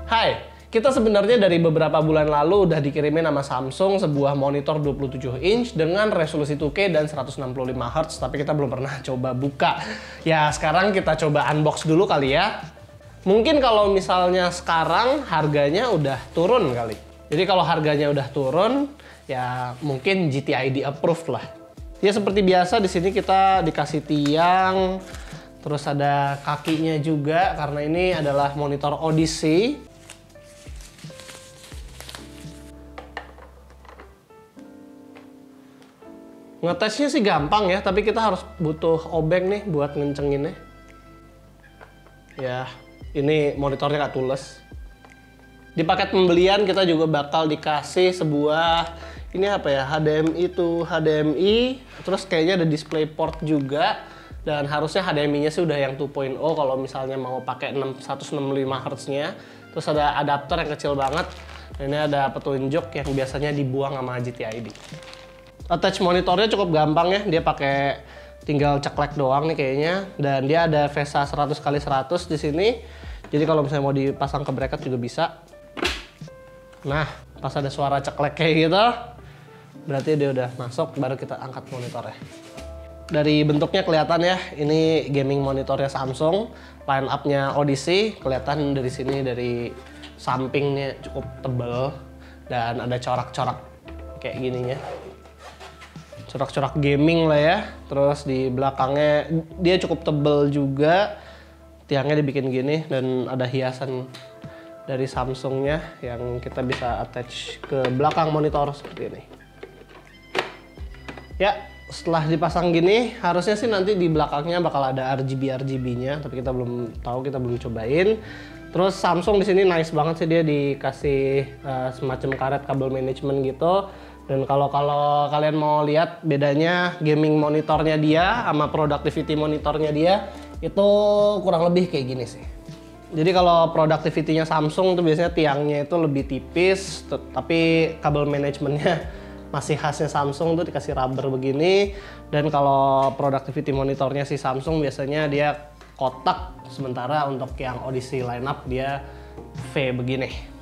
Hai, kita sebenarnya dari beberapa bulan lalu udah dikirimin sama Samsung sebuah monitor 27 inch dengan resolusi 2K dan 165 Hz, tapi kita belum pernah coba buka. Ya, sekarang kita coba unbox dulu kali ya. Mungkin kalau misalnya sekarang harganya udah turun kali. Jadi kalau harganya udah turun, ya mungkin GTID approved lah. Ya seperti biasa di sini kita dikasih tiang, terus ada kakinya juga karena ini adalah monitor Odyssey. Ngetesnya sih gampang ya, tapi kita harus butuh obeng nih buat ngencenginnya. Ya, ini monitornya nggak tules. Di paket pembelian kita juga bakal dikasih sebuah, ini apa ya, HDMI to HDMI, terus kayaknya ada DisplayPort juga, dan harusnya HDMI-nya sih udah yang 2.0 kalau misalnya mau pakai 165 Hz-nya. Terus ada adapter yang kecil banget, dan ini ada petunjuk yang biasanya dibuang sama GTID. Attach monitornya cukup gampang ya, dia pakai tinggal ceklek doang nih kayaknya, dan dia ada VESA 100x100 di sini. Jadi kalau misalnya mau dipasang ke bracket juga bisa. Nah, pas ada suara ceklek kayak gitu, berarti dia udah masuk, baru kita angkat monitornya. Dari bentuknya kelihatan ya, ini gaming monitornya Samsung, line up-nya Odyssey, kelihatan dari sini, dari sampingnya cukup tebal, dan ada corak-corak kayak gininya. Corak-corak gaming lah ya. Terus di belakangnya dia cukup tebal juga, tiangnya dibikin gini, dan ada hiasan dari Samsungnya yang kita bisa attach ke belakang monitor seperti ini. Ya, setelah dipasang gini, harusnya sih nanti di belakangnya bakal ada RGB-nya, tapi kita belum tahu, kita belum cobain. Terus Samsung di sini nice banget sih, dia dikasih semacam karet kabel manajemen gitu. Dan kalau kalian mau lihat bedanya gaming monitornya dia sama productivity monitornya dia, itu kurang lebih kayak gini sih. Jadi kalau productivity-nya Samsung itu biasanya tiangnya itu lebih tipis, tapi kabel manajemennya masih khasnya Samsung tuh dikasih rubber begini. Dan kalau productivity monitornya si Samsung biasanya dia kotak, sementara untuk yang Odyssey lineup dia V begini.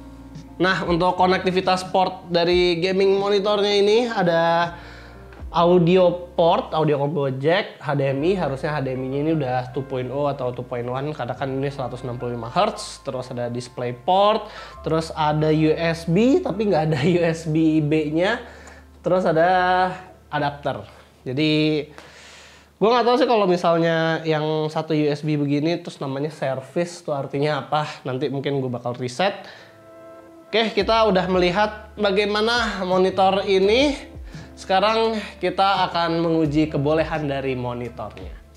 Nah, untuk konektivitas port dari gaming monitornya ini ada audio port, audio combo jack, HDMI, harusnya HDMI-nya ini udah 2.0 atau 2.1 karena kan ini 165 Hz, terus ada DisplayPort, terus ada USB tapi nggak ada USB-B-nya, terus ada adapter. Jadi gue nggak tahu sih kalau misalnya yang satu USB begini terus namanya service tuh artinya apa, nanti mungkin gue bakal riset. Oke, kita udah melihat bagaimana monitor ini. Sekarang kita akan menguji kebolehan dari monitornya.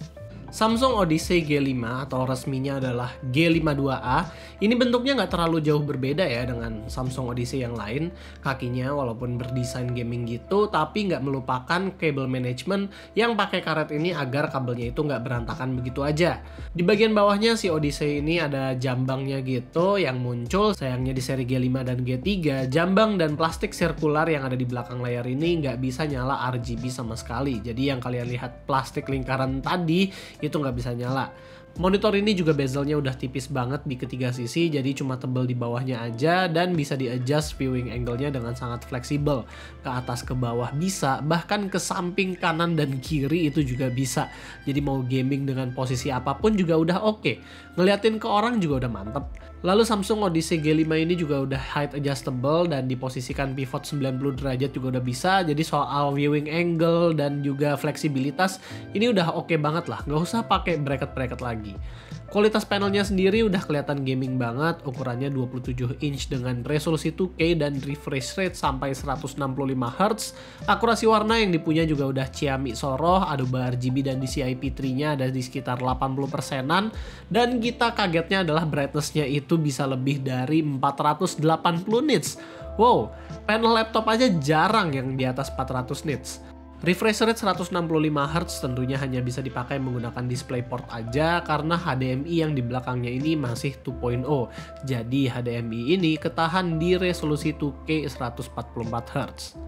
Samsung Odyssey G5 atau resminya adalah G52A. Ini bentuknya nggak terlalu jauh berbeda ya dengan Samsung Odyssey yang lain. Kakinya walaupun berdesain gaming gitu, tapi nggak melupakan kabel management yang pakai karet ini agar kabelnya itu nggak berantakan begitu aja. Di bagian bawahnya si Odyssey ini ada jambangnya gitu yang muncul. Sayangnya di seri G5 dan G3, jambang dan plastik sirkular yang ada di belakang layar ini nggak bisa nyala RGB sama sekali. Jadi yang kalian lihat plastik lingkaran tadi itu nggak bisa nyala. Monitor ini juga bezelnya udah tipis banget di ketiga sisi, jadi cuma tebel di bawahnya aja dan bisa di-adjust viewing angle-nya dengan sangat fleksibel. Ke atas ke bawah bisa, bahkan ke samping kanan dan kiri itu juga bisa. Jadi mau gaming dengan posisi apapun juga udah oke. Ngeliatin ke orang juga udah mantep. Lalu Samsung Odyssey G5 ini juga udah height adjustable dan diposisikan pivot 90 derajat juga udah bisa. Jadi soal viewing angle dan juga fleksibilitas ini udah oke banget lah. Nggak usah pakai bracket-bracket lagi. Kualitas panelnya sendiri udah kelihatan gaming banget, ukurannya 27 inch dengan resolusi 2K dan refresh rate sampai 165 Hz. Akurasi warna yang dipunya juga udah Xiaomi Soroh, Adobe RGB dan DCI P3-nya ada di sekitar 80%-an. Dan kita kagetnya adalah brightness-nya itu bisa lebih dari 480 nits. Wow, panel laptop aja jarang yang di atas 400 nits. Refresh rate 165 Hz tentunya hanya bisa dipakai menggunakan DisplayPort aja karena HDMI yang di belakangnya ini masih 2.0. Jadi HDMI ini ketahan di resolusi 2K 144 Hz.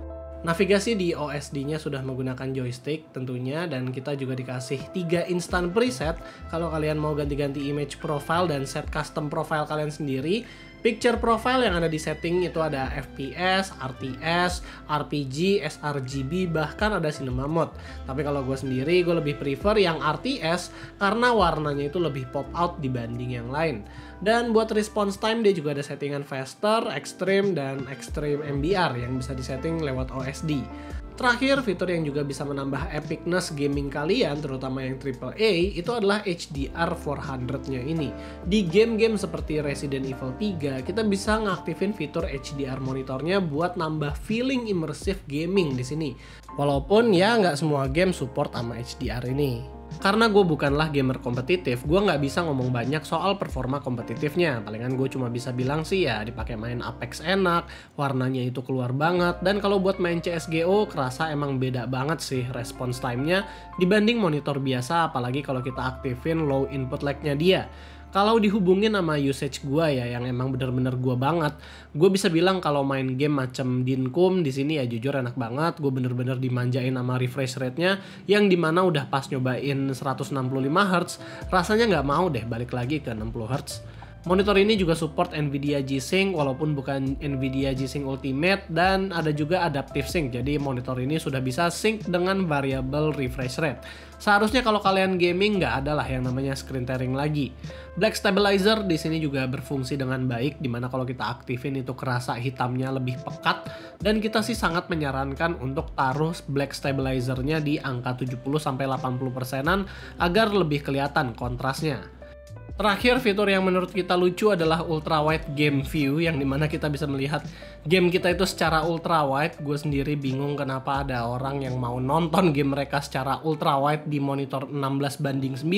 Navigasi di OSD-nya sudah menggunakan joystick tentunya, dan kita juga dikasih 3 instant preset kalau kalian mau ganti-ganti image profile dan set custom profile kalian sendiri. Picture profile yang ada di setting itu ada FPS, RTS, RPG, sRGB, bahkan ada cinema mode. Tapi kalau gue sendiri, gue lebih prefer yang RTS karena warnanya itu lebih pop out dibanding yang lain. Dan buat response time dia juga ada settingan faster, extreme, dan extreme MBR yang bisa disetting lewat OSD. Terakhir, fitur yang juga bisa menambah epicness gaming kalian, terutama yang AAA, itu adalah HDR 400-nya ini. Di game-game seperti Resident Evil 3, kita bisa ngaktifin fitur HDR monitornya buat nambah feeling immersive gaming di sini. Walaupun ya nggak semua game support sama HDR ini. Karena gue bukanlah gamer kompetitif, gue nggak bisa ngomong banyak soal performa kompetitifnya. Palingan gue cuma bisa bilang sih ya dipakai main Apex enak, warnanya itu keluar banget, dan kalau buat main CSGO kerasa emang beda banget sih response time-nya dibanding monitor biasa, apalagi kalau kita aktifin low input lag-nya dia. Kalau dihubungin sama usage gue ya yang emang bener-bener gue banget, gue bisa bilang kalau main game macam Dinkum di sini ya jujur enak banget. Gue bener-bener dimanjain sama refresh rate-nya yang dimana udah pas nyobain 165 Hz, rasanya nggak mau deh balik lagi ke 60 Hz. Monitor ini juga support Nvidia G-Sync walaupun bukan Nvidia G-Sync Ultimate, dan ada juga Adaptive Sync. Jadi monitor ini sudah bisa sync dengan variable refresh rate. Seharusnya kalau kalian gaming nggak ada lah yang namanya screen tearing lagi. Black Stabilizer di sini juga berfungsi dengan baik, dimana kalau kita aktifin itu kerasa hitamnya lebih pekat, dan kita sih sangat menyarankan untuk taruh Black Stabilizer-nya di angka 70-80%-an agar lebih kelihatan kontrasnya. Terakhir, fitur yang menurut kita lucu adalah ultra wide game view, yang dimana kita bisa melihat game kita itu secara ultra wide. Gue sendiri bingung kenapa ada orang yang mau nonton game mereka secara ultra wide di monitor 16:9.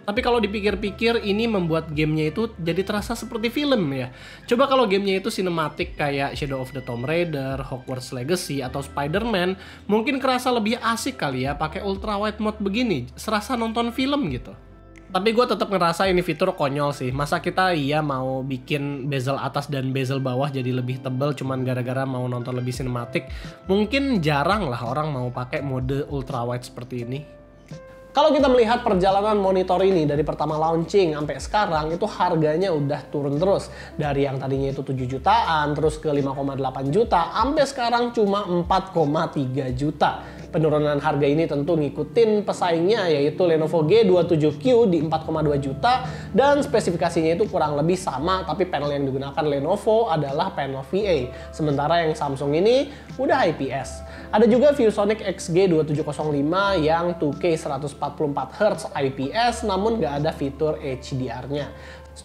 Tapi kalau dipikir-pikir, ini membuat gamenya itu jadi terasa seperti film ya. Coba kalau gamenya itu sinematik kayak Shadow of the Tomb Raider, Hogwarts Legacy, atau Spider-Man, mungkin kerasa lebih asik kali ya pakai ultra wide mode begini, serasa nonton film gitu. Tapi gue tetap ngerasa ini fitur konyol sih. Masa kita mau bikin bezel atas dan bezel bawah jadi lebih tebal cuman gara-gara mau nonton lebih sinematik. Mungkin jarang lah orang mau pakai mode ultra wide seperti ini. Kalau kita melihat perjalanan monitor ini dari pertama launching sampai sekarang, itu harganya udah turun terus. Dari yang tadinya itu 7 jutaan, terus ke 5,8 juta, sampai sekarang cuma 4,3 juta. Penurunan harga ini tentu ngikutin pesaingnya, yaitu Lenovo G27Q di 4,2 juta, dan spesifikasinya itu kurang lebih sama, tapi panel yang digunakan Lenovo adalah panel VA. Sementara yang Samsung ini udah IPS. Ada juga ViewSonic XG2705 yang 2K 144Hz IPS, namun nggak ada fitur HDR-nya.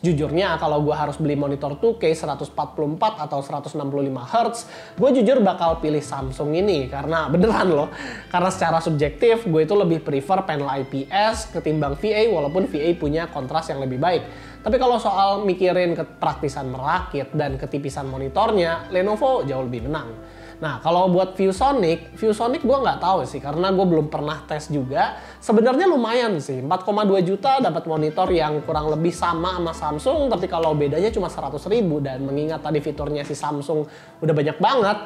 Jujurnya kalau gue harus beli monitor 2K 144 atau 165Hz, gue jujur bakal pilih Samsung ini. Karena beneran loh, karena secara subjektif gue itu lebih prefer panel IPS ketimbang VA, walaupun VA punya kontras yang lebih baik. Tapi kalau soal mikirin kepraktisan merakit dan ketipisan monitornya, Lenovo jauh lebih menang. Nah, kalau buat ViewSonic gue nggak tahu sih, karena gue belum pernah tes juga. Sebenarnya lumayan sih, 4,2 juta dapat monitor yang kurang lebih sama Samsung, tapi kalau bedanya cuma 100.000, dan mengingat tadi fiturnya si Samsung udah banyak banget,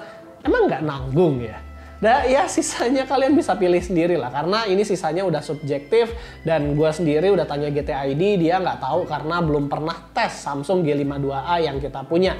emang nggak nanggung ya? Nah ya sisanya kalian bisa pilih sendiri lah, karena ini sisanya udah subjektif, dan gue sendiri udah tanya GTID, dia nggak tahu karena belum pernah tes Samsung G52A yang kita punya.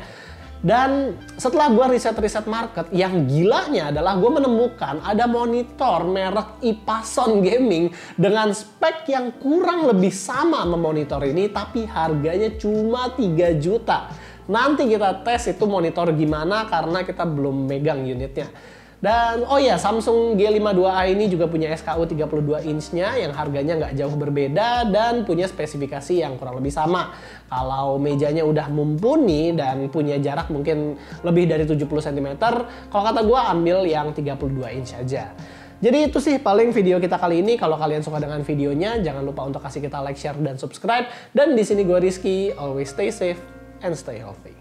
Dan setelah gue riset market, yang gilanya adalah gue menemukan ada monitor merek Ipason Gaming dengan spek yang kurang lebih sama sama monitor ini, tapi harganya cuma 3 juta. Nanti kita tes itu monitor gimana karena kita belum megang unitnya. Dan oh ya, Samsung G52A ini juga punya SKU 32 inch-nya yang harganya nggak jauh berbeda dan punya spesifikasi yang kurang lebih sama. Kalau mejanya udah mumpuni dan punya jarak mungkin lebih dari 70 cm, kalau kata gue ambil yang 32 inch aja. Jadi itu sih paling video kita kali ini. Kalau kalian suka dengan videonya, jangan lupa untuk kasih kita like, share, dan subscribe. Dan di sini gue Rizky, always stay safe and stay healthy.